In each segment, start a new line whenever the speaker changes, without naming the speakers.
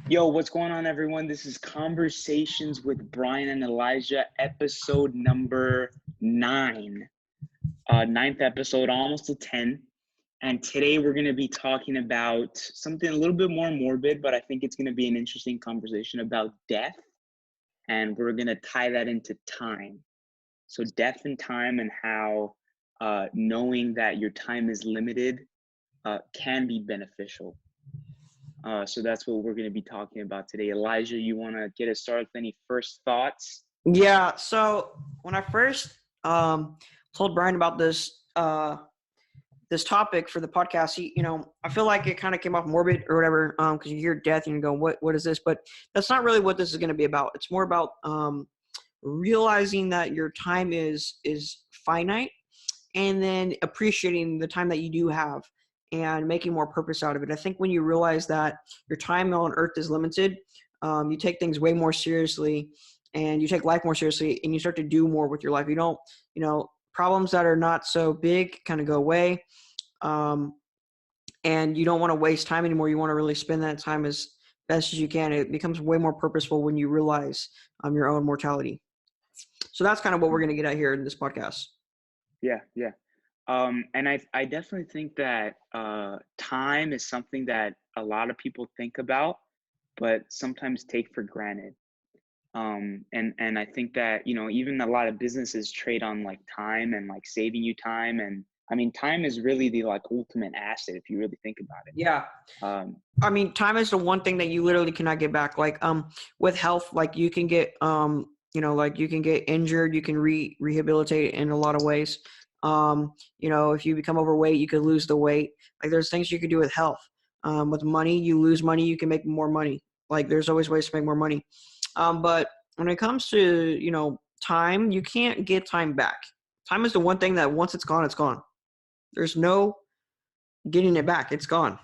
Yo, what's going on, everyone? This is Conversations with Brian and Elijah, episode number 9. Ninth episode, almost to 10. And today we're going to be talking about something a little bit more morbid, but I think it's going to be an interesting conversation about death. And we're going to tie that into time. So death and time, and how knowing that your time is limited can be beneficial. So that's what we're going to be talking about today. Elijah, you want to get us started with any first thoughts?
Yeah. So when I first told Brian about this topic for the podcast, I feel like it kind of came off morbid or whatever, because you hear death and you go, what is this? But that's not really what this is going to be about. It's more about realizing that your time is finite, and then appreciating the time that you do have and making more purpose out of it. I think when you realize that your time on earth is limited, you take things way more seriously, and you take life more seriously, and you start to do more with your life. You don't, problems that are not so big kind of go away. And you don't want to waste time anymore. You want to really spend that time as best as you can. It becomes way more purposeful when you realize your own mortality. So that's kind of what we're going to get at here in this podcast.
Yeah. And I definitely think that time is something that a lot of people think about, but sometimes take for granted. And I think that, even a lot of businesses trade on like time and like saving you time. And I mean, time is really the like ultimate asset if you really think about it.
Yeah. Time is the one thing that you literally cannot get back. Like, with health, like you can get, like you can get injured, you can rehabilitate in a lot of ways. If you become overweight, you could lose the weight. Like there's things you could do with health. With money, you lose money, you can make more money. Like there's always ways to make more money. But when it comes to, time, you can't get time back. Time is the one thing that once it's gone, it's gone. There's no getting it back. It's gone.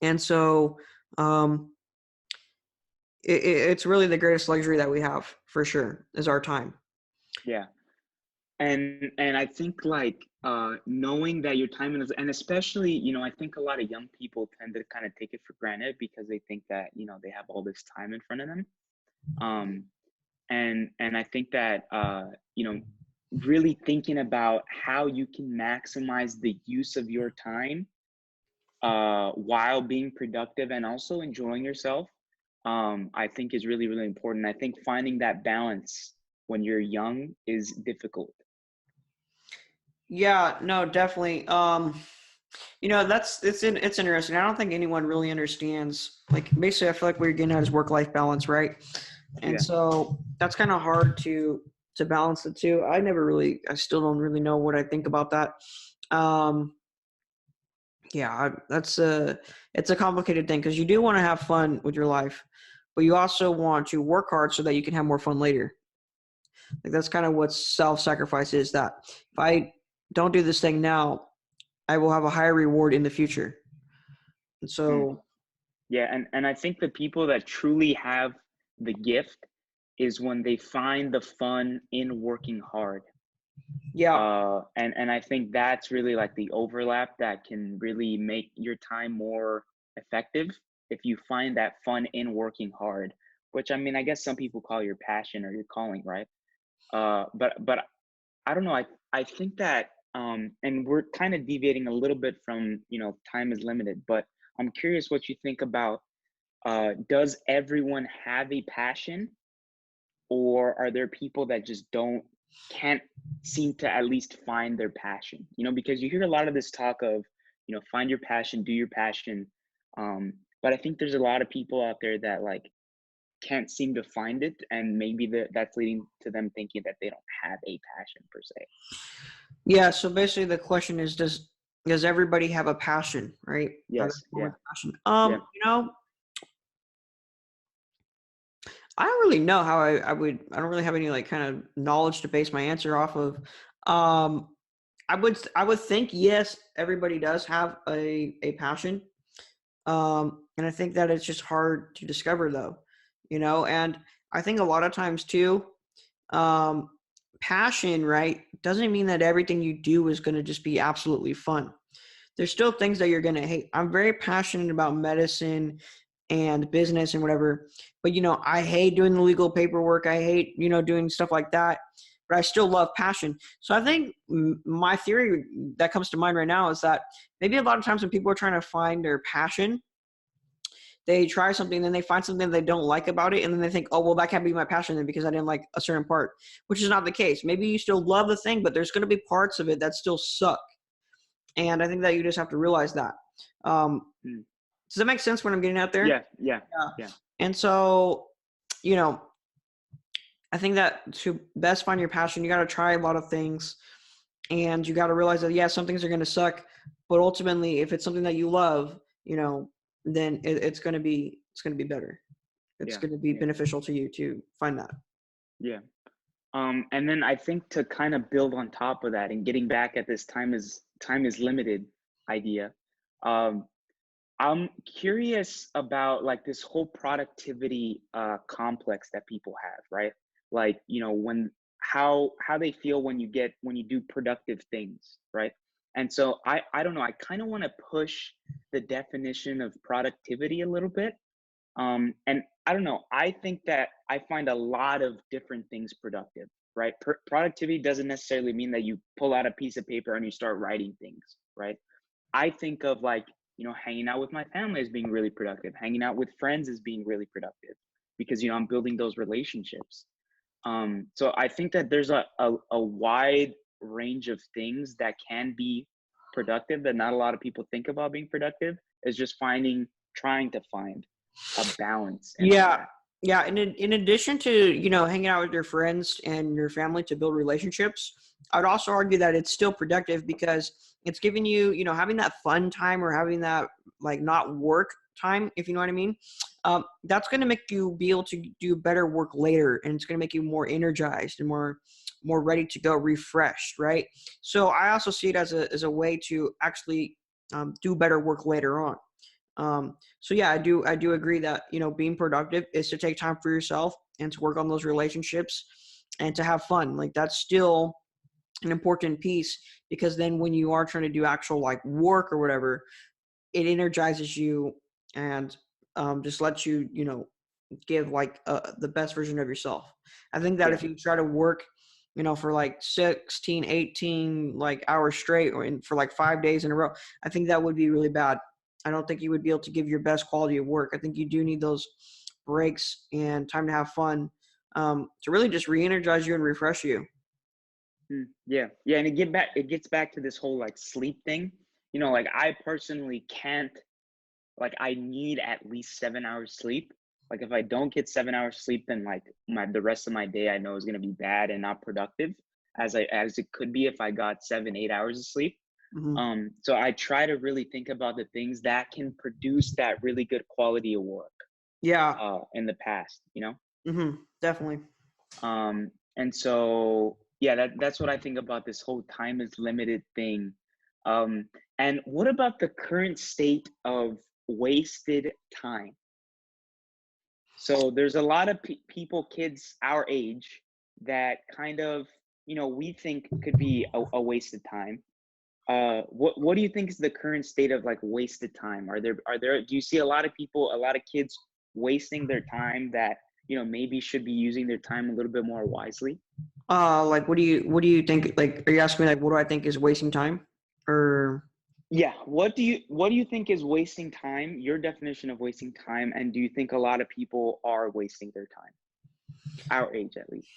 And so, it's really the greatest luxury that we have, for sure, is our time.
Yeah. And I think like knowing that your time is, and especially, I think a lot of young people tend to kind of take it for granted because they think that, they have all this time in front of them. And I think that, really thinking about how you can maximize the use of your time while being productive and also enjoying yourself, I think is really, really important. I think finding that balance when you're young is difficult.
Yeah, no, definitely. It's interesting. I don't think anyone really understands, like, basically I feel like what you're getting at is work-life balance, right? And so that's kind of hard to balance the two. I still don't really know what I think about that. It's a complicated thing, because you do want to have fun with your life, but you also want to work hard so that you can have more fun later. Like that's kind of what self-sacrifice is, that if I don't do this thing now, I will have a higher reward in the future. And so
and I think the people that truly have the gift is when they find the fun in working hard. And I think that's really like the overlap that can really make your time more effective if you find that fun in working hard, which, I mean, I guess some people call your passion or your calling, right? But I don't know. I think that, and we're kind of deviating a little bit from, time is limited, but I'm curious what you think about, does everyone have a passion, or are there people that just can't seem to at least find their passion? Because you hear a lot of this talk of, find your passion, do your passion. But I think there's a lot of people out there that like can't seem to find it, and maybe that's leading to them thinking that they don't have a passion per se.
Yeah. So basically the question is, does everybody have a passion, right?
Yes. Yeah.
Passion. I don't really know how I don't really have any like kind of knowledge to base my answer off of. I would think, yes, everybody does have a passion. And I think that it's just hard to discover, though, and I think a lot of times too, passion, right, doesn't mean that everything you do is going to just be absolutely fun. There's still things that you're going to hate. I'm very passionate about medicine and business and whatever. But, I hate doing the legal paperwork. I hate, doing stuff like that. But I still love passion. So I think my theory that comes to mind right now is that maybe a lot of times when people are trying to find their passion, they try something, then they find something they don't like about it, and then they think, oh, well, that can't be my passion then because I didn't like a certain part, which is not the case. Maybe you still love the thing, but there's going to be parts of it that still suck. And I think that you just have to realize that. Does that make sense what I'm getting out there?
Yeah.
And so, I think that to best find your passion, you got to try a lot of things, and you got to realize that, some things are going to suck, but ultimately, if it's something that you love, then it's going to be better. It's going to be beneficial to you to find that.
Yeah. And then I think to kind of build on top of that and getting back at this time is limited idea. I'm curious about like this whole productivity complex that people have, right? Like, how they feel when you do productive things, right? And so I don't know, I kind of want to push the definition of productivity a little bit. And I don't know, I think that I find a lot of different things productive, right? Productivity doesn't necessarily mean that you pull out a piece of paper and you start writing things, right? I think of like, hanging out with my family as being really productive, hanging out with friends as being really productive, because, I'm building those relationships. So I think that there's a wide range of things that can be productive that not a lot of people think about being productive. Is just trying to find a balance.
Yeah. In addition to, hanging out with your friends and your family to build relationships, I'd also argue that it's still productive because it's giving you, having that fun time or having that like not work time, if you know what I mean. That's going to make you be able to do better work later, and it's going to make you more energized and more ready to go, refreshed, right? So I also see it as a way to actually do better work later on. So yeah, I do agree that, being productive is to take time for yourself and to work on those relationships and to have fun. Like that's still an important piece, because then when you are trying to do actual like work or whatever, it energizes you and just lets you, give like the best version of yourself. I think that if you try to work, for like 16, 18 like hours straight or for like 5 days in a row, I think that would be really bad. I don't think you would be able to give your best quality of work. I think you do need those breaks and time to have fun to really just re-energize you and refresh you.
Yeah. And it gets back to this whole like sleep thing. Like I personally can't, like I need at least 7 hours sleep. Like if I don't get 7 hours sleep, then like the rest of my day I know is going to be bad and not productive as it could be if I got 7-8 hours of sleep. Mm-hmm. So I try to really think about the things that can produce that really good quality of work.
Yeah.
In the past,
Mm-hmm. Definitely.
And so, yeah, that's what I think about this whole time is limited thing. And what about the current state of wasted time? So there's a lot of people, kids our age, that kind of, we think could be a wasted time. What do you think is the current state of like wasted time? Do you see a lot of kids wasting their time that, maybe should be using their time a little bit more wisely?
Like, what do you think? Like, are you asking me like, what do I think is wasting time? Or
yeah, what do you think is wasting time? Your definition of wasting time, and do you think a lot of people are wasting their time? Our age, at least.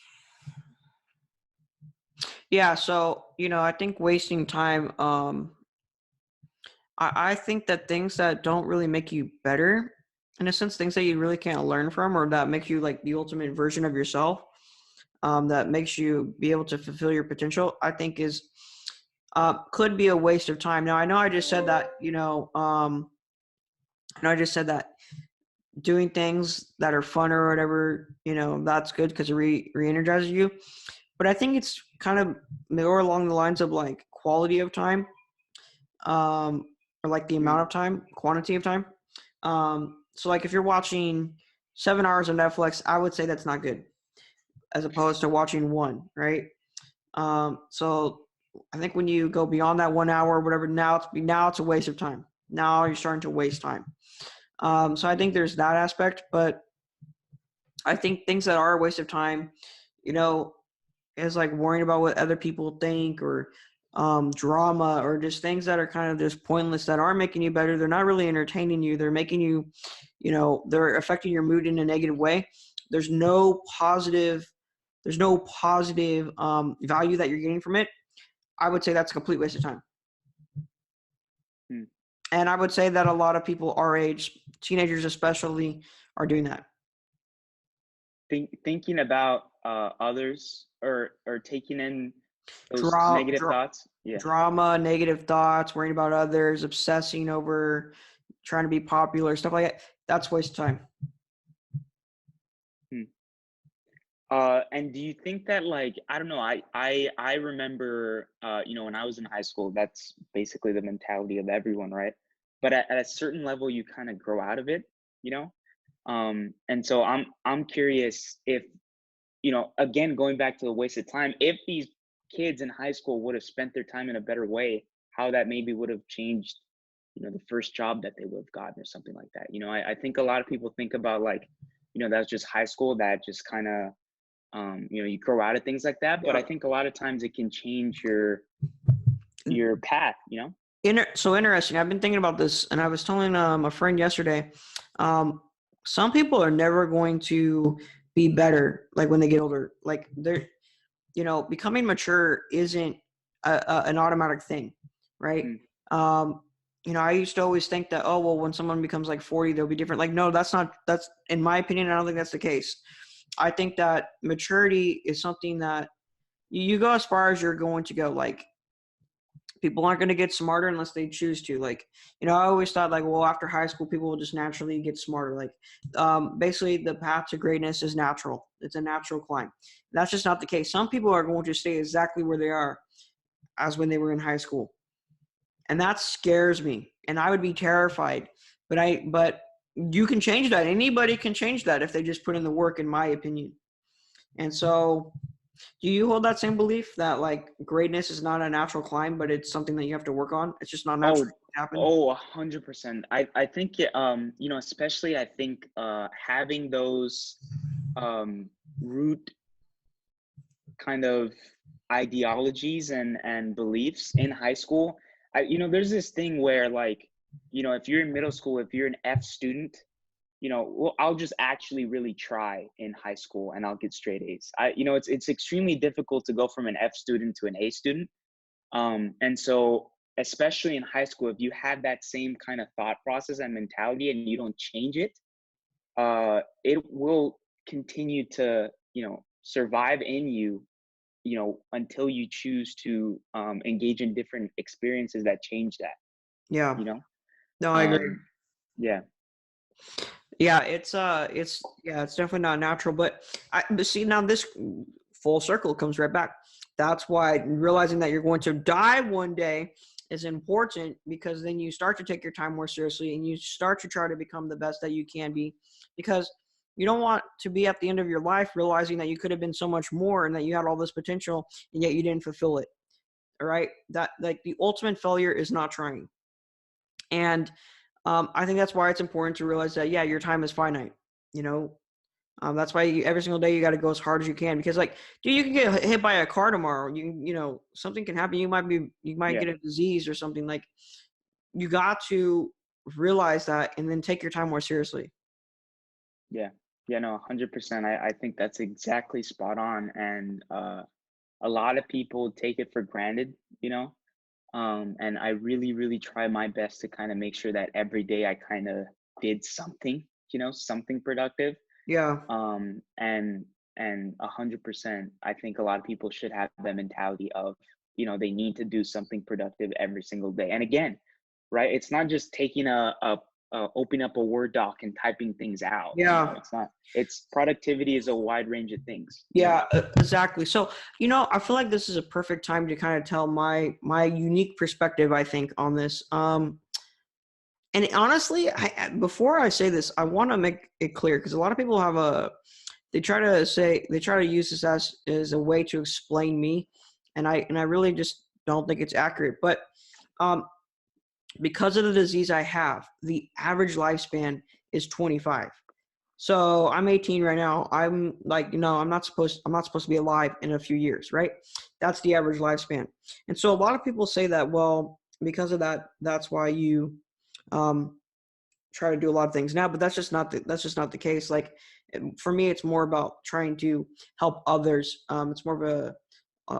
Yeah, so I think wasting time. I think that things that don't really make you better, in a sense, things that you really can't learn from, or that make you like the ultimate version of yourself, that makes you be able to fulfill your potential, I think is could be a waste of time. Now I know I just said that, doing things that are fun or whatever, that's good because it re-energizes you. But I think it's kind of more along the lines of like quality of time, or like the amount of time, quantity of time. So like if you're watching 7 hours of Netflix, I would say that's not good, as opposed to watching one, right? So I think when you go beyond that 1 hour or whatever, now it's a waste of time. Now you're starting to waste time. So I think there's that aspect, but I think things that are a waste of time, is like worrying about what other people think, or drama, or just things that are kind of just pointless, that aren't making you better. They're not really entertaining you. They're making you, they're affecting your mood in a negative way. There's no positive value that you're getting from it. I would say that's a complete waste of time. And I would say that a lot of people our age, teenagers especially, are doing that.
Thinking about others, or taking in those negative thoughts. Yeah.
Drama, negative thoughts, worrying about others, obsessing over trying to be popular, stuff like that. That's a waste of time.
And do you think that, like, I don't know, I remember, when I was in high school, that's basically the mentality of everyone, right? But at a certain level, you kind of grow out of it, and so I'm curious if, again, going back to the waste of time, if these kids in high school would have spent their time in a better way, how that maybe would have changed, the first job that they would have gotten or something like that. I think a lot of people think about, like, that's just high school, that just kind of, you grow out of things like that. But I think a lot of times it can change your path,
So interesting. I've been thinking about this, and I was telling a friend yesterday, some people are never going to be better, like, when they get older. Like, they're, becoming mature isn't an automatic thing, right? I used to always think that, oh, well, when someone becomes like 40, they'll be different. Like, no, that's in my opinion, I don't think that's the case. I think that maturity is something that you go as far as you're going to go. Like, people aren't going to get smarter unless they choose to. Like, I always thought, like, well, after high school, people will just naturally get smarter. Like, basically, the path to greatness is natural. It's a natural climb. That's just not the case. Some people are going to stay exactly where they are as when they were in high school. And that scares me. And I would be terrified. But you can change that. Anybody can change that if they just put in the work, in my opinion. And so, do you hold that same belief that, like, greatness is not a natural climb, but it's something that you have to work on? It's just not natural to happen?
100%. I think, especially I think having those root kind of ideologies and beliefs in high school. There's this thing where, like, if you're in middle school, if you're an F student, well, I'll just actually really try in high school and I'll get straight A's. It's extremely difficult to go from an F student to an A student. And so, especially in high school, if you have that same kind of thought process and mentality and you don't change it, it will continue to, survive in you, until you choose to engage in different experiences that change that.
Yeah. No, I agree.
Yeah.
Yeah, it's definitely not natural, but see, now this full circle comes right back. That's why realizing that you're going to die one day is important, because then you start to take your time more seriously and you start to try to become the best that you can be, because you don't want to be at the end of your life realizing that you could have been so much more and that you had all this potential and yet you didn't fulfill it. All right. That, like, the ultimate failure is not trying. And I think that's why it's important to realize that, yeah, your time is finite, that's why every single day you got to go as hard as you can, because, like, dude, you can get hit by a car tomorrow. Something can happen. You might get a disease or something. Like, you got to realize that and then take your time more seriously.
Yeah. No, 100%. I think that's exactly spot on. And a lot of people take it for granted, and I really, really try my best to kind of make sure that every day I kind of did something, something productive.
Yeah.
And 100%, I think a lot of people should have the mentality of, they need to do something productive every single day. And again, right, it's not just taking opening up a Word doc and typing things out.
Yeah.
It's productivity is a wide range of things.
Yeah, exactly. So, I feel like this is a perfect time to kind of tell my unique perspective, I think, on this. And honestly, before I say this, I want to make it clear, because a lot of people they try to use this as a way to explain me. And I really just don't think it's accurate. But because of the disease I have, the average lifespan is 25. So I'm 18 right now. I'm like, I'm not supposed to be alive in a few years, right? That's the average lifespan. And so a lot of people say that, well, because of that, that's why you try to do a lot of things now, but that's just not the case. Like for me, it's more about trying to help others. It's more of a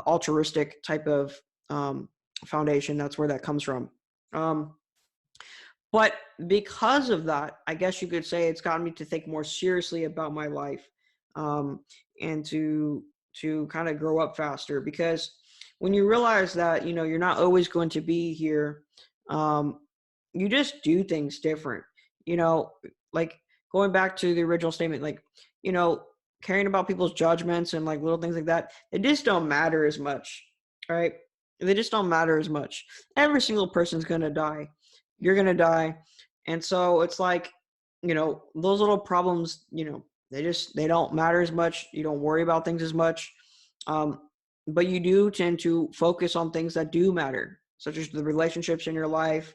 altruistic type of foundation. That's where that comes from. But because of that, I guess you could say it's gotten me to think more seriously about my life, and to kind of grow up faster. Because when you realize that you're not always going to be here, you just do things different. Like going back to the original statement, like caring about people's judgments and like little things like that, they just don't matter as much, right? They just don't matter as much. Every single person's gonna die. You're gonna die, and so it's like those little problems. They don't matter as much. You don't worry about things as much, but you do tend to focus on things that do matter, such as the relationships in your life,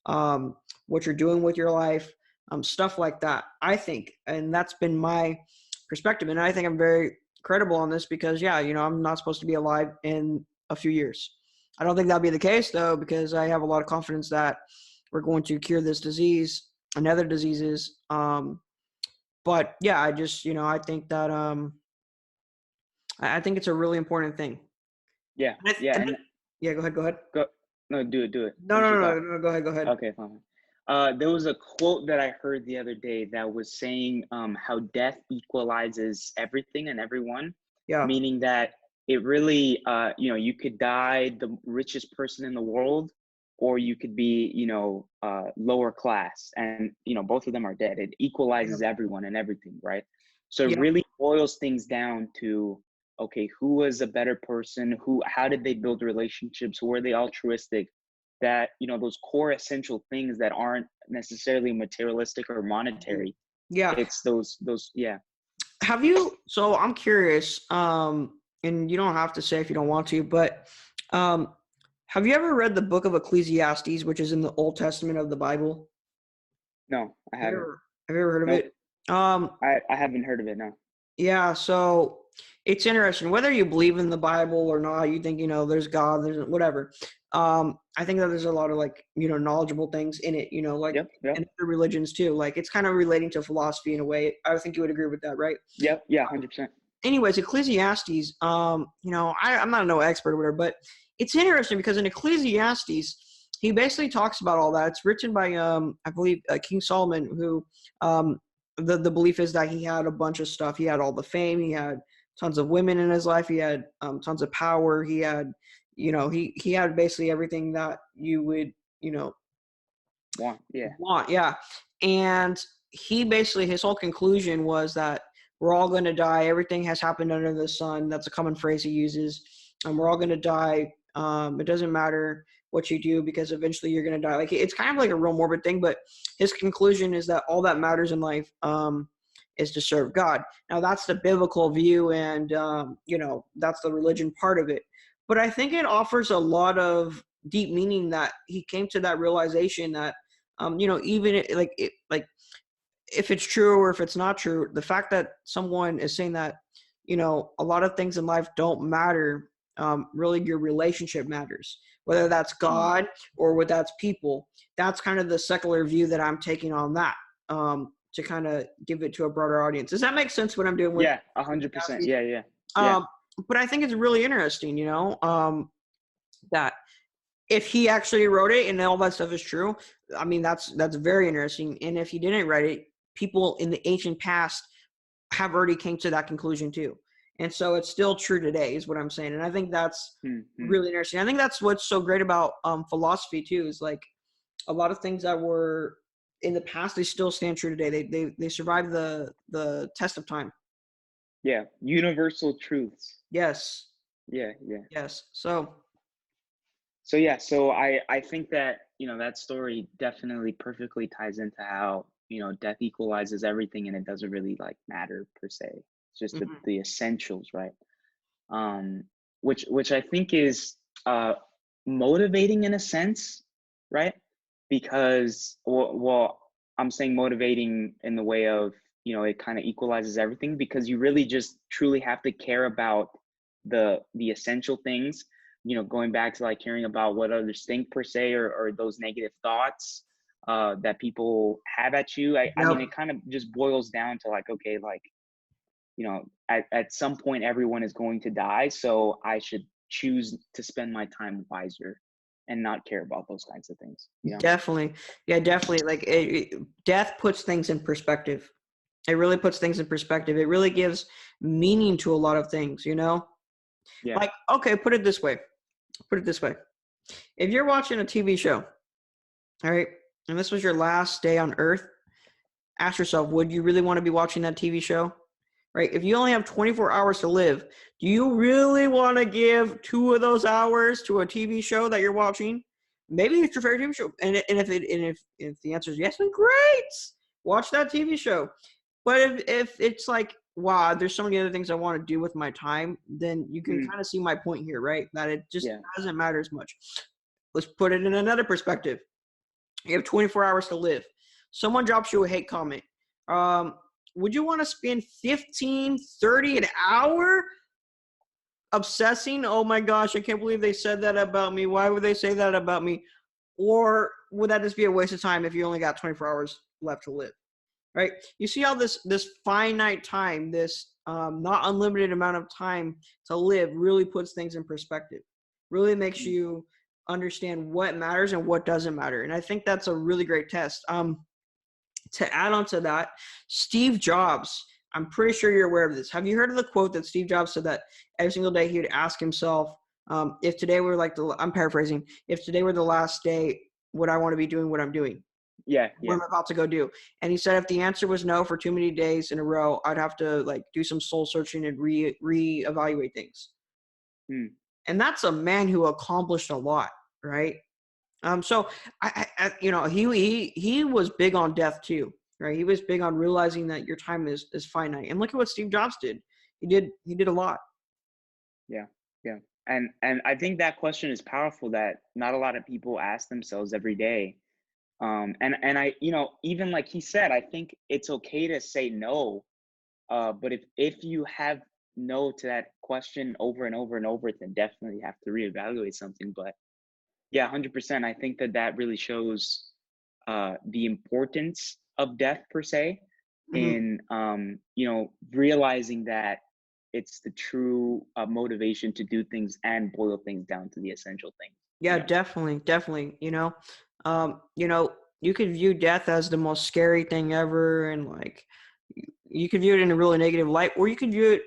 what you're doing with your life, stuff like that. I think, and that's been my perspective, and I think I'm very credible on this because, I'm not supposed to be alive in a few years. I don't think that'll be the case though, because I have a lot of confidence that we're going to cure this disease and other diseases. But yeah, I just, I think that, I think it's a really important thing.
Yeah. Yeah.
Yeah. Go ahead.
No, do it.
No, go ahead.
Okay, fine. There was a quote that I heard the other day that was saying how death equalizes everything and everyone.
Yeah.
Meaning that it really, you could die the richest person in the world, or you could be, lower class, and both of them are dead. It equalizes everyone and everything, right? So it really boils things down to, okay, who was a better person? How did they build relationships? Who were they altruistic? That, those core essential things that aren't necessarily materialistic or monetary.
Yeah.
It's those, yeah.
So I'm curious, and you don't have to say if you don't want to, but have you ever read the book of Ecclesiastes, which is in the Old Testament of the Bible?
No, I haven't.
Have you ever heard of it?
I haven't heard of it, no.
Yeah, so it's interesting. Whether you believe in the Bible or not, you think, there's God, there's whatever. I think that there's a lot of knowledgeable things in it, in other religions too. Like it's kind of relating to philosophy in a way. I think you would agree with that, right?
Yep. Yeah, 100%.
Anyways, Ecclesiastes, I'm not no expert or whatever, but it's interesting because in Ecclesiastes, he basically talks about all that. It's written by, I believe, King Solomon, who the belief is that he had a bunch of stuff. He had all the fame. He had tons of women in his life. He had tons of power. He had, he had basically everything that you would, want. Yeah. And he basically, his whole conclusion was that we're all going to die. Everything has happened under the sun. That's a common phrase he uses. And we're all going to die. It doesn't matter what you do because eventually you're going to die. Like it's kind of like a real morbid thing, but his conclusion is that all that matters in life is to serve God. Now that's the biblical view, and that's the religion part of it. But I think it offers a lot of deep meaning that he came to that realization that even if it's true or if it's not true, the fact that someone is saying that a lot of things in life don't matter. Really, your relationship matters, whether that's God or whether that's people. That's kind of the secular view that I'm taking on that, to kind of give it to a broader audience. Does that make sense what I'm doing with?
Yeah, 100%. Yeah.
But I think it's really interesting, that if he actually wrote it and all that stuff is true, I mean, that's very interesting. And if he didn't write it, people in the ancient past have already came to that conclusion too. And so it's still true today is what I'm saying. And I think that's really interesting. I think that's what's so great about philosophy too, is like a lot of things that were in the past, they still stand true today. They survive the test of time.
Yeah. Universal truths.
Yes.
Yeah.
Yes. So
I think that, that story definitely perfectly ties into how, death equalizes everything and it doesn't really matter per se. It's just the essentials, right? Which I think is motivating in a sense, right? Because, well, I'm saying motivating in the way of, it kind of equalizes everything, because you really just truly have to care about the essential things, going back to like caring about what others think per se, or those negative thoughts that people have at you. I mean, it kind of just boils down to like, okay, like, at some point everyone is going to die, so I should choose to spend my time wiser and not care about those kinds of things.
Definitely. Yeah, definitely. Like death puts things in perspective. It really puts things in perspective. It really gives meaning to a lot of things,
Yeah.
Like, okay, put it this way. If you're watching a TV show, all right, and this was your last day on Earth, ask yourself, would you really want to be watching that TV show? Right? If you only have 24 hours to live, do you really want to give 2 of those hours to a TV show that you're watching? Maybe it's your favorite TV show. And if the answer is yes, then great. Watch that TV show. But if it's like, wow, there's so many other things I want to do with my time, then you can kind of see my point here, right? That it just doesn't matter as much. Let's put it in another perspective. You have 24 hours to live. Someone drops you a hate comment. Would you want to spend 15, 30 an hour obsessing? Oh my gosh, I can't believe they said that about me. Why would they say that about me? Or would that just be a waste of time if you only got 24 hours left to live? Right? You see how this finite time, this not unlimited amount of time to live really puts things in perspective, really makes you understand what matters and what doesn't matter. And I think that's a really great test. To add on to that, Steve Jobs, I'm pretty sure you're aware of this. Have you heard of the quote that Steve Jobs said that every single day he would ask himself, if today were like I'm paraphrasing, if today were the last day, would I want to be doing what I'm doing?
Yeah.
What I'm about to go do. And he said, if the answer was no for too many days in a row, I'd have to like do some soul searching and reevaluate things. And that's a man who accomplished a lot, right? So I he was big on death too, right? He was big on realizing that your time is finite. And look at what Steve Jobs did. He did a lot.
Yeah. And I think that question is powerful, that not a lot of people ask themselves every day. And I, even like he said, I think it's okay to say no. But if you have no to that question over and over and over, then definitely have to reevaluate something. But yeah, 100%. I think that really shows the importance of death per se, in realizing that it's the true motivation to do things and boil things down to the essential things.
Yeah, definitely. You could view death as the most scary thing ever, and like you could view it in a really negative light, or you could view it,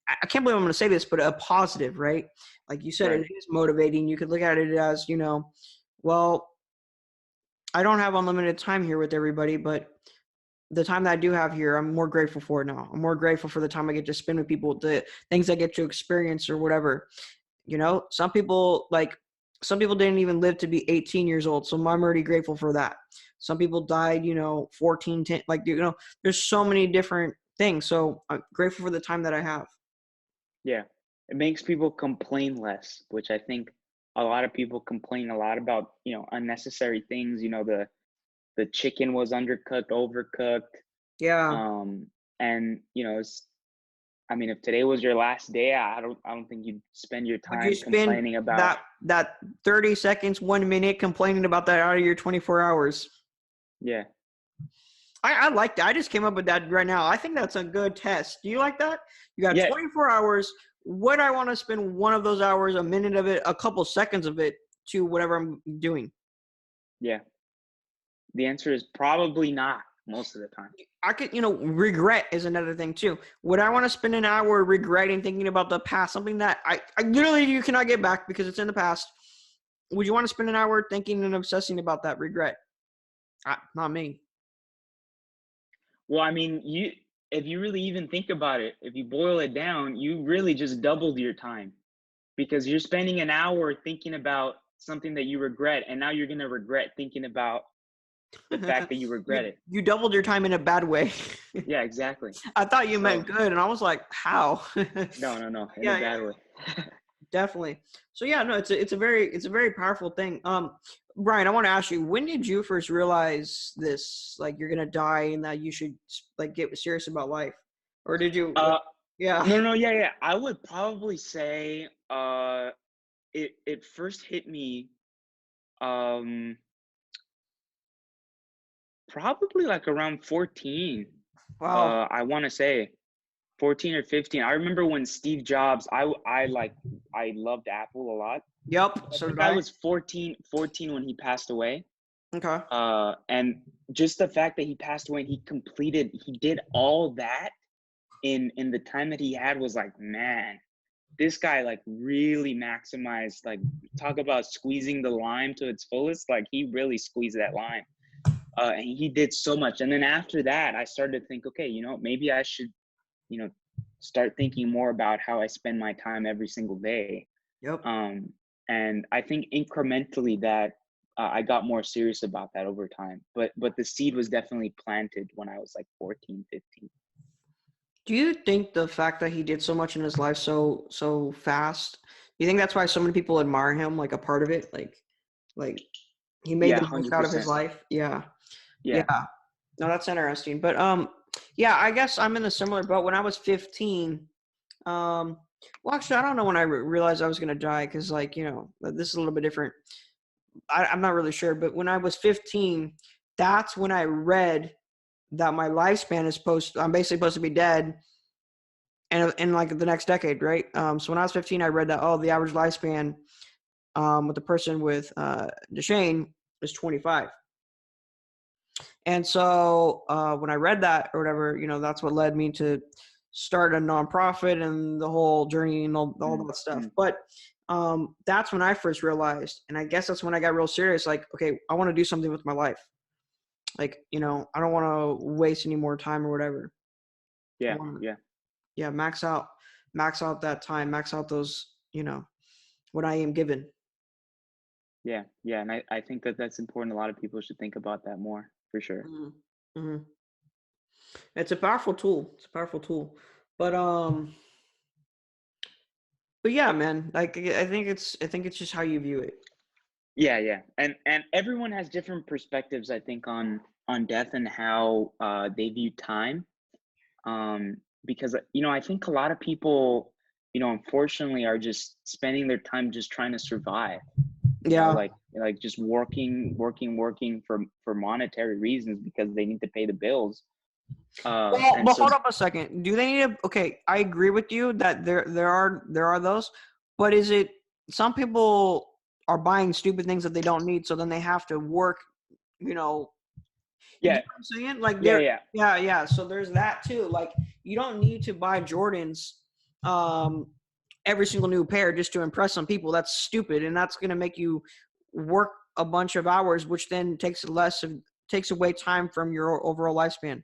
I can't believe I'm going to say this, but a positive, right? Like you said, It is motivating. You could look at it as, well, I don't have unlimited time here with everybody, but the time that I do have here, I'm more grateful for it now. I'm more grateful for the time I get to spend with people, the things I get to experience or whatever. Some people didn't even live to be 18 years old. So I'm already grateful for that. Some people died, 14, 10, there's so many different things. So I'm grateful for the time that I have.
Yeah. It makes people complain less, which I think a lot of people complain a lot about, unnecessary things. The chicken was undercooked, overcooked.
Yeah.
And if today was your last day, I don't think you'd spend your time complaining about
that 30 seconds, 1 minute complaining about that out of your 24 hours.
Yeah.
I like that. I just came up with that right now. I think that's a good test. Do you like that? You got 24 hours. Would I want to spend one of those hours, a minute of it, a couple seconds of it to whatever I'm doing?
Yeah. The answer is probably not most of the time.
I could, regret is another thing too. Would I want to spend an hour regretting, thinking about the past, something that I literally you cannot get back because it's in the past? Would you want to spend an hour thinking and obsessing about that regret? Not me.
Well, if you really even think about it, if you boil it down, you really just doubled your time, because you're spending an hour thinking about something that you regret, and now you're going to regret thinking about the fact that you regret it.
You doubled your time in a bad way.
Yeah, exactly.
I thought you meant good, and I was like, how?
No, in a bad way.
Definitely. So yeah, no, it's a very powerful thing. Brian, I want to ask you, when did you first realize this, like you're gonna die and that you should like get serious about life, or did you? Yeah.
No, yeah. I would probably say it first hit me probably like around 14.
Wow.
I want to say 14 or 15. I remember when Steve Jobs, I loved Apple a lot.
Yep.
I
So
think
did
I
I.
was 14 when he passed away.
Okay.
And just the fact that he passed away and he did all that in the time that he had was like, man, this guy like really maximized, like, talk about squeezing the lime to its fullest. Like, he really squeezed that lime. And he did so much. And then after that, I started to think, okay, maybe I should, start thinking more about how I spend my time every single day.
Yep.
And I think incrementally that I got more serious about that over time. But the seed was definitely planted when I was like 14, 15.
Do you think the fact that he did so much in his life so fast, do you think that's why so many people admire him, like a part of it? Like he made
Yeah,
the most out of his
100%.
life. Yeah.
Yeah.
No, that's interesting. But yeah, I guess I'm in a similar boat. When I was 15, well, actually, I don't know when I realized I was going to die, because, like, this is a little bit different. I'm not really sure. But when I was 15, that's when I read that my lifespan I'm basically supposed to be dead in like the next decade, right? So when I was 15, I read that, the average lifespan with the person with Duchenne is 25. And so when I read that or whatever, that's what led me to start a nonprofit and the whole journey and all that stuff. But that's when I first realized, and I guess that's when I got real serious. Like, okay, I want to do something with my life. Like, I don't want to waste any more time or whatever.
Yeah.
Yeah. Max out that time, max out those, what I am given.
Yeah. And I think that that's important. A lot of people should think about that more, for sure.
Mm-hmm. Mm-hmm. It's a powerful tool. But yeah, man, like I think it's just how you view it.
Yeah. And everyone has different perspectives, I think, on death and how they view time. Because I think a lot of people, unfortunately, are just spending their time just trying to survive.
Yeah.
Like just working for monetary reasons because they need to pay the bills.
But hold up a second. Do they need to? Okay, I agree with you that there are those, but is it some people are buying stupid things that they don't need, so then they have to work, You know what I'm saying? Like yeah. So there's that too. Like, you don't need to buy Jordans, every single new pair just to impress some people. That's stupid, and that's gonna make you work a bunch of hours, which then takes away time from your overall lifespan.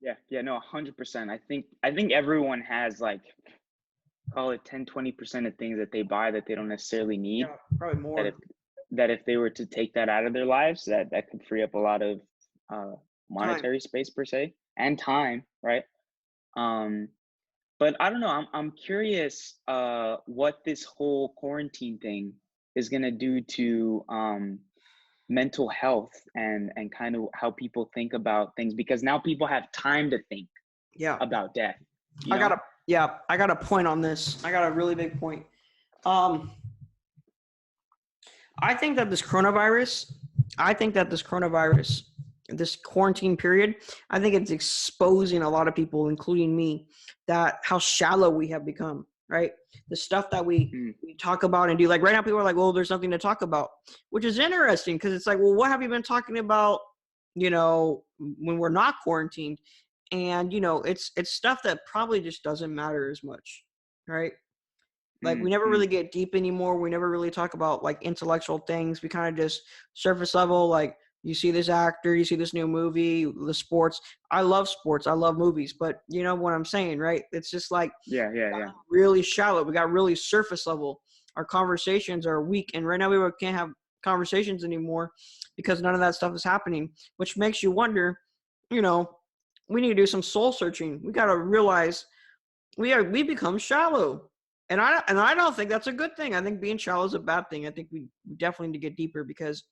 Yeah, no, 100%. I think everyone has, like, call it 10-20% of things that they buy that they don't necessarily need.
Yeah, probably more.
That if they were to take that out of their lives, that could free up a lot of monetary space per se, and time, right? But I don't know. I'm curious what this whole quarantine thing is gonna do to mental health and kind of how people think about things, because now people have time to think about death.
I got a point on this. I got a really big point. I think that this coronavirus, this quarantine period, I think it's exposing a lot of people, including me, that how shallow we have become, right? The stuff that we talk about and do. Like right now, people are like, well, there's nothing to talk about, which is interesting because it's like, well, what have you been talking about, when we're not quarantined? And, it's stuff that probably just doesn't matter as much, right? Like we never really get deep anymore. We never really talk about like intellectual things. We kind of just surface level, like you see this actor, you see this new movie, the sports. I love sports. I love movies, but you know what I'm saying, right? It's just like, really shallow. We got really surface level. Our conversations are weak. And right now we can't have conversations anymore because none of that stuff is happening, which makes you wonder, we need to do some soul searching. We got to realize we become shallow. And I don't think that's a good thing. I think being shallow is a bad thing. I think we definitely need to get deeper because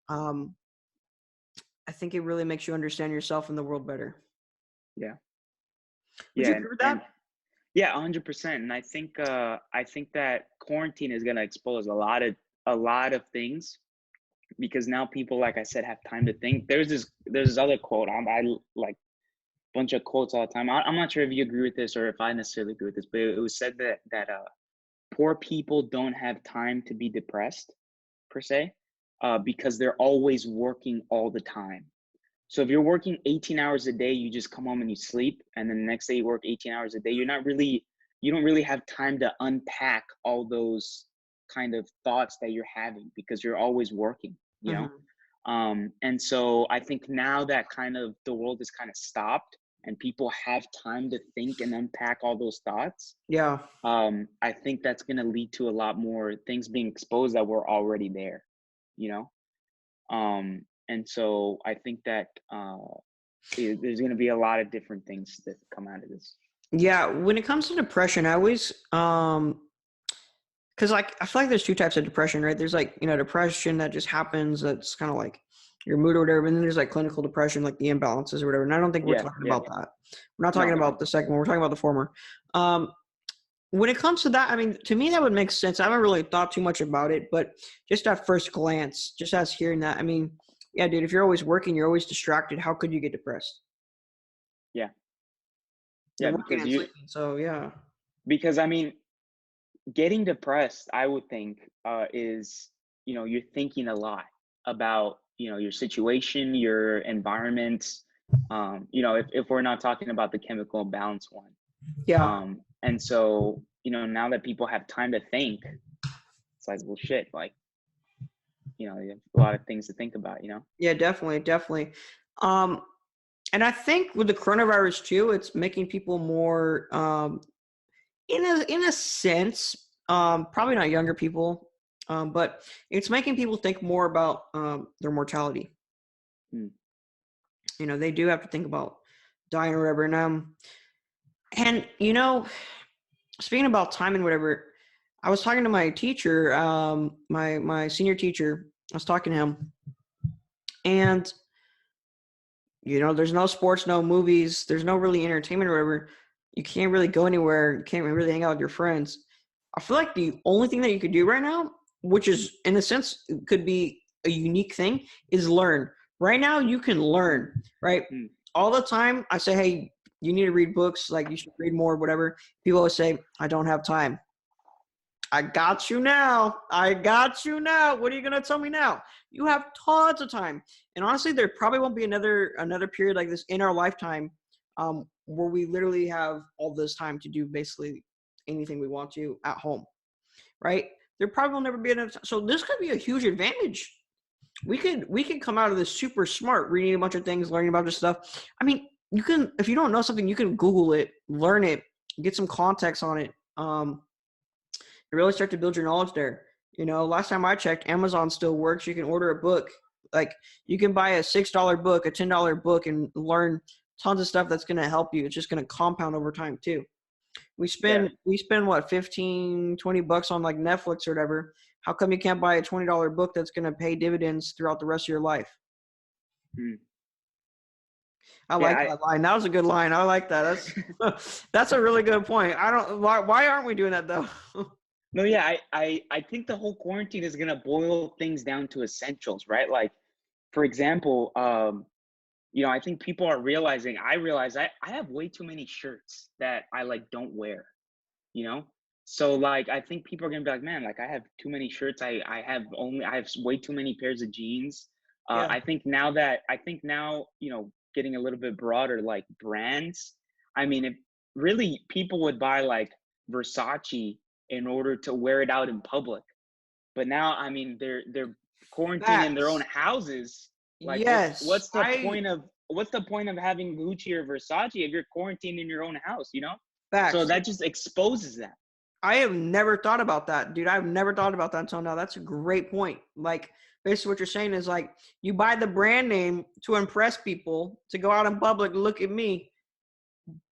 I think it really makes you understand yourself and the world better.
Yeah.
Would you agree with that?
Yeah, 100%. And I think that quarantine is gonna expose a lot of things, because now people, like I said, have time to think. There's this other quote. I like bunch of quotes all the time. I'm not sure if you agree with this or if I necessarily agree with this, but it was said that poor people don't have time to be depressed per se, because they're always working all the time. So if you're working 18 hours a day, you just come home and you sleep, and then the next day you work 18 hours a day. You don't really have time to unpack all those kind of thoughts that you're having, because you're always working, you know? And so I think now that kind of the world is kind of stopped and people have time to think and unpack all those thoughts.
Yeah.
I think that's going to lead to a lot more things being exposed that were already there, you know? And so I think that there's going to be a lot of different things that come out of this.
Yeah. When it comes to depression, I always, because like I feel like there's two types of depression, right? There's like, depression that just happens, that's kind of like your mood or whatever, and then there's like clinical depression, like the imbalances or whatever. And I don't think we're talking about that. We're not talking about the second one. We're talking about the former. When it comes to that, I mean, to me that would make sense. I haven't really thought too much about it, but just at first glance, just as hearing that, I mean, yeah, dude, if you're always working, you're always distracted, how could you get depressed?
Yeah.
Yeah, because sleeping, so yeah.
Because I mean, getting depressed, I would think, is, you're thinking a lot about, your situation, your environment, if we're not talking about the chemical imbalance one.
Yeah.
And so, now that people have time to think, it's like, well, shit, like, you have a lot of things to think about,
Yeah, definitely. And I think with the coronavirus too, it's making people more, in a sense, probably not younger people, but it's making people think more about their mortality. They do have to think about dying or whatever. And speaking about time and whatever, I was talking to my teacher, my senior teacher. I was talking to him, and there's no sports, no movies, there's no really entertainment or whatever. You can't really go anywhere. You can't really hang out with your friends. I feel like the only thing that you could do right now, which is in a sense could be a unique thing, is learn. Right now you can learn, right? All the time I say, hey, you need to read books, like you should read more, whatever. People always say, I don't have time. I got you now. What are you going to tell me now? You have tons of time. And honestly, there probably won't be another period like this in our lifetime where we literally have all this time to do basically anything we want to at home, right? There probably will never be enough time. So this could be a huge advantage. We could come out of this super smart, reading a bunch of things, learning about this stuff. I mean, you can, if you don't know something, you can Google it, learn it, get some context on it. Really start to build your knowledge there. Last time I checked, Amazon still works. You can order a book. Like you can buy a $6 book, a $10 book, and learn tons of stuff that's going to help you. It's just going to compound over time too. We spend what, $15-$20 on like Netflix or whatever. How come you can't buy a $20 book that's going to pay dividends throughout the rest of your life? I like that line. That was a good line. I like that. That's a really good point. Why aren't we doing that though?
No, yeah, I think the whole quarantine is gonna boil things down to essentials, right? Like, for example, I think people are realizing. I realize I have way too many shirts that I like don't wear, So like I think people are gonna be like, man, like I have too many shirts. I have way too many pairs of jeans. I think now, getting a little bit broader, like brands. I mean, if really people would buy like Versace in order to wear it out in public, but now I mean they're quarantined in their own houses. Like, what's the point of having Gucci or Versace if you're quarantined in your own house? So that just exposes that.
I have never thought about that, dude. I've never thought about that until now. That's a great point. Like, basically what you're saying is like you buy the brand name to impress people, to go out in public, look at me,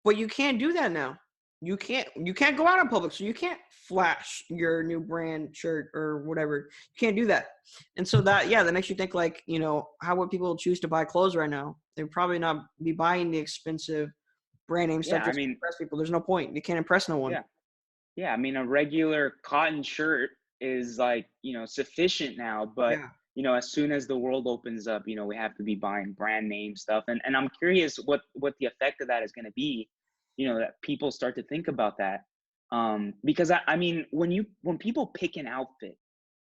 but you can't do that now. you can't go out in public, so you can't flash your new brand shirt or whatever. You can't do that. And so that makes you think like, how would people choose to buy clothes right now? They'd probably not be buying the expensive brand name stuff just to impress people. There's no point. You can't impress no one.
Yeah. I mean, a regular cotton shirt is like, sufficient now, but as soon as the world opens up, we have to be buying brand name stuff. And I'm curious what the effect of that is going to be, that people start to think about that. Because I mean, when people pick an outfit,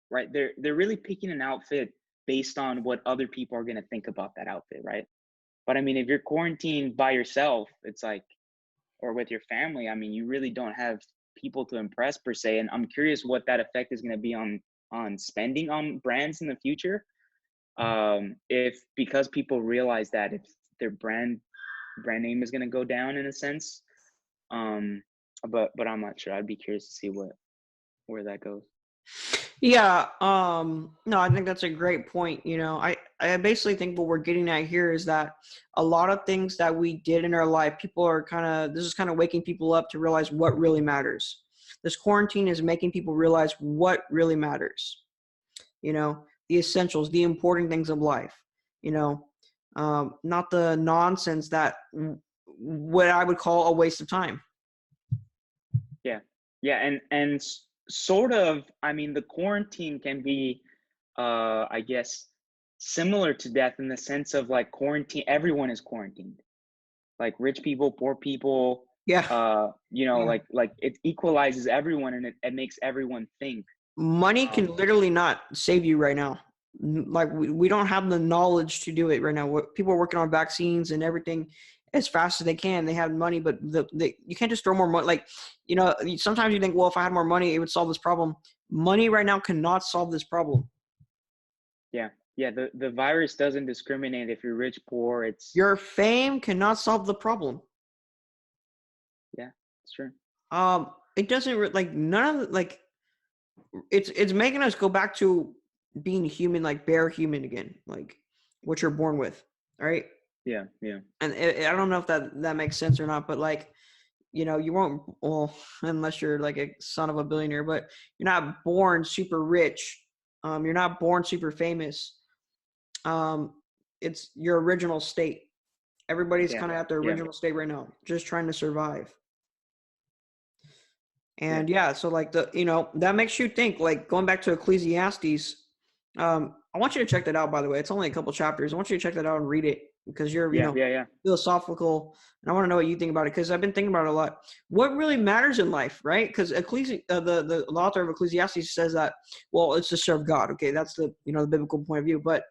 right, they're really picking an outfit based on what other people are going to think about that outfit, right? But I mean, if you're quarantined by yourself, it's like, or with your family, I mean, you really don't have people to impress per se. And I'm curious what that effect is going to be on spending on brands in the future. If because people realize that if their brand name is going to go down in a sense. But I'm not sure. I'd be curious to see where that goes.
Yeah. No, I think that's a great point. I basically think what we're getting at here is that a lot of things that we did in our life, this is kind of waking people up to realize what really matters. This quarantine is making people realize what really matters. The essentials, the important things of life, not the nonsense that what I would call a waste of time.
Yeah. And sort of, I mean, the quarantine can be, I guess, similar to death in the sense of like quarantine, everyone is quarantined, like rich people, poor people.
Yeah.
Like it equalizes everyone and it makes everyone think.
Money can literally not save you right now. Like we don't have the knowledge to do it right now. People are working on vaccines and everything as fast as they can. They have money, but you can't just throw more money. Like, sometimes you think, well, if I had more money, it would solve this problem. Money right now cannot solve this problem.
Yeah. The virus doesn't discriminate if you're rich, poor.
Your fame cannot solve the problem.
Yeah, it's true.
It doesn't like none of like. It's making us go back to being human, like bare human again, like what you're born with, right?
Yeah.
And I don't know if that makes sense or not, but like, you won't, well, unless you're like a son of a billionaire, but you're not born super rich. You're not born super famous. It's your original state. Everybody's kind of at their original state right now, just trying to survive. And so like that makes you think, like going back to Ecclesiastes. I want you to check that out, by the way. It's only a couple chapters. I want you to check that out and read it because you're, philosophical, and I want to know what you think about it because I've been thinking about it a lot. What really matters in life, right? Because the author of Ecclesiastes says that, well, it's to serve God. Okay, that's the the biblical point of view. But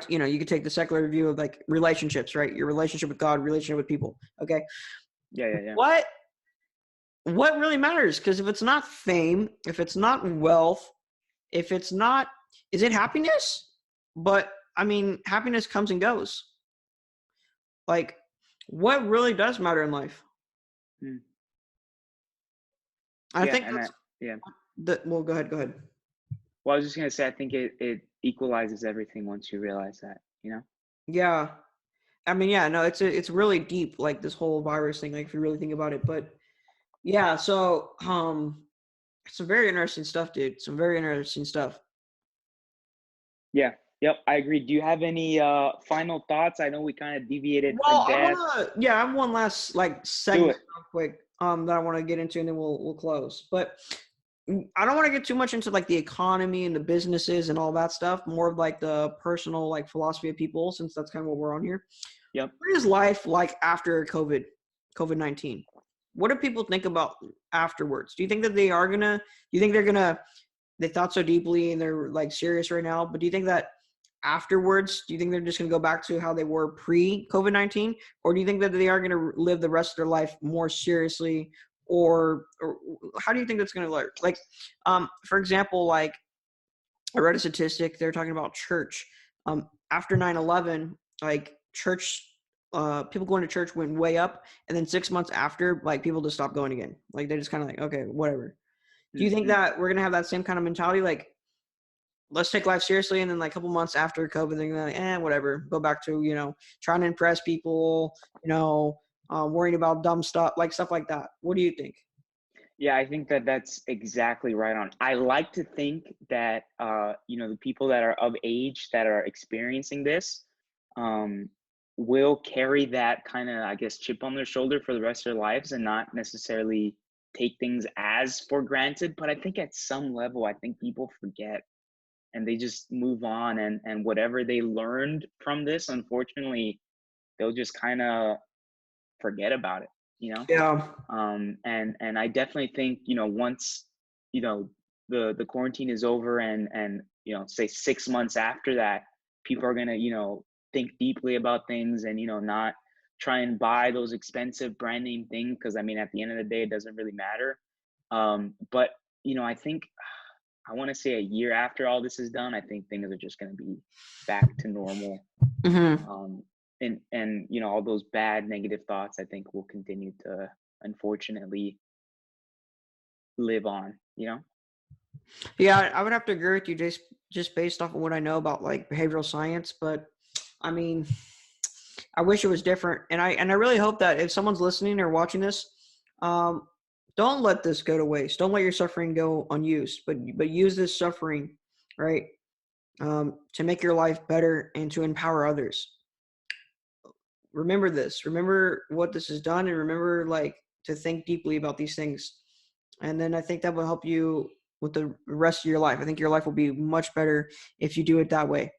you could take the secular view of like relationships, right? Your relationship with God, relationship with people. Okay.
Yeah.
What really matters? Because if it's not fame, if it's not wealth, if it's not, is it happiness? But I mean, happiness comes and goes. Like, what really does matter in life? I think that's, well, go ahead.
Well, I was just gonna say, I think it equalizes everything once you realize that,
Yeah, I mean, no, it's really deep, like this whole virus thing. Like, if you really think about it, but yeah, so some very interesting stuff, dude. Some very interesting stuff.
Yeah. Yep, I agree. Do you have any final thoughts? I know we kind of deviated.
Well, I have one last like segment real quick that I want to get into, and then we'll close. But I don't want to get too much into like the economy and the businesses and all that stuff. More of like the personal like philosophy of people, since that's kind of what we're on here.
Yep.
What is life like after COVID-19? What do people think about afterwards? Do you think that they thought so deeply and they're like serious right now, but do you think that afterwards, do you think they're just going to go back to how they were pre-COVID-19? Or do you think that they are going to live the rest of their life more seriously? Or how do you think that's going to look? Like, for example, like I read a statistic, they're talking about church. After 9/11, like church, people going to church went way up. And then 6 months after, like people just stopped going again. Like they just kind of like, okay, whatever. Do you think that we're going to have that same kind of mentality? Like, let's take life seriously. And then like a couple months after COVID, they're like, whatever, go back to, trying to impress people, worrying about dumb stuff, like stuff like that. What do you think?
Yeah, I think that that's exactly right on. I like to think that, the people that are of age that are experiencing this um, will carry that kind of, I guess, chip on their shoulder for the rest of their lives and not necessarily take things as for granted. But I think at some level, I think people forget and they just move on, and whatever they learned from this, unfortunately, they'll just kind of forget about it, you know?
Yeah.
And I definitely think, once, you know, the quarantine is over, and, say 6 months after that, people are going to, think deeply about things, and, not try and buy those expensive brand name things. Cause I mean, at the end of the day, it doesn't really matter. But, I think I want to say a year after all this is done, I think things are just going to be back to normal.
Mm-hmm.
And all those bad negative thoughts, I think, will continue to, unfortunately, live on.
Yeah, I would have to agree with you just based off of what I know about like behavioral science. But I mean, I wish it was different, and I really hope that if someone's listening or watching this, don't let this go to waste. Don't let your suffering go unused, but use this suffering, right, to make your life better and to empower others. Remember this. Remember what this has done, and remember like to think deeply about these things. And then I think that will help you with the rest of your life. I think your life will be much better if you do it that way.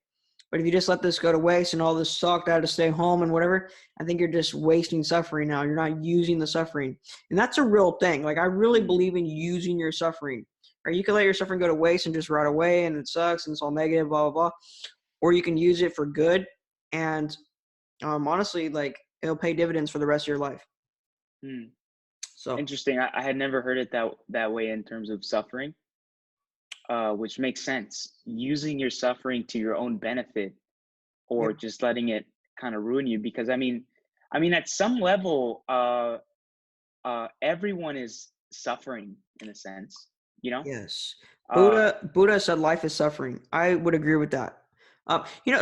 But if you just let this go to waste and all this sucked out to stay home and whatever, I think you're just wasting suffering now. You're not using the suffering. And that's a real thing. Like, I really believe in using your suffering. Or you can let your suffering go to waste and just rot away and it sucks and it's all negative, blah, blah, blah. Or you can use it for good. And honestly, like, it'll pay dividends for the rest of your life. So
Interesting. I had never heard it that way in terms of suffering, which makes sense. Using your suffering to your own benefit, or just letting it kind of ruin you. Because I mean, at some level, everyone is suffering in a sense.
yes.
Uh,
Buddha said life is suffering. I would agree with that.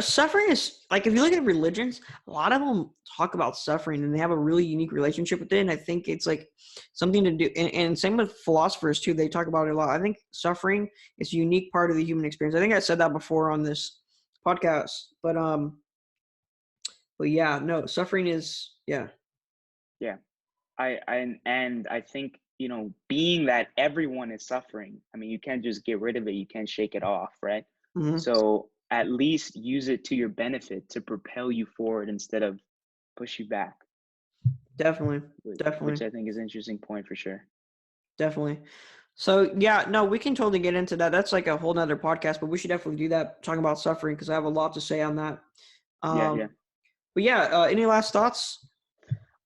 Suffering is like, if you look at religions, a lot of them talk about suffering and they have a really unique relationship with it. And I think it's like something to do. And same with philosophers too. They talk about it a lot. I think suffering is a unique part of the human experience. I think I said that before on this podcast, but yeah, no, suffering is, yeah.
yeah. And I think, being that everyone is suffering, I mean, you can't just get rid of it. You can't shake it off, right?
Mm-hmm.
So at least use it to your benefit to propel you forward instead of push you back.
Definitely.
Which I think is an interesting point for sure.
Definitely. So yeah, no, we can totally get into that. That's like a whole nother podcast, but we should definitely do that, talking about suffering, because I have a lot to say on that.
Yeah.
But yeah, any last thoughts?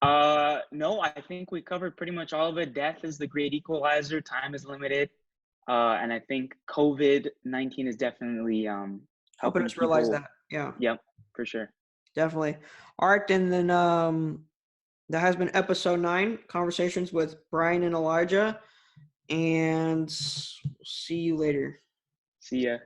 No, I think we covered pretty much all of it. Death is the great equalizer. Time is limited. And I think COVID-19 is definitely
Helping
helping
us realize
people.
that. Yeah,
Yep, for sure.
definitely. All right, then that has been episode 9, Conversations with Brian and Elijah, and see you later.
See ya.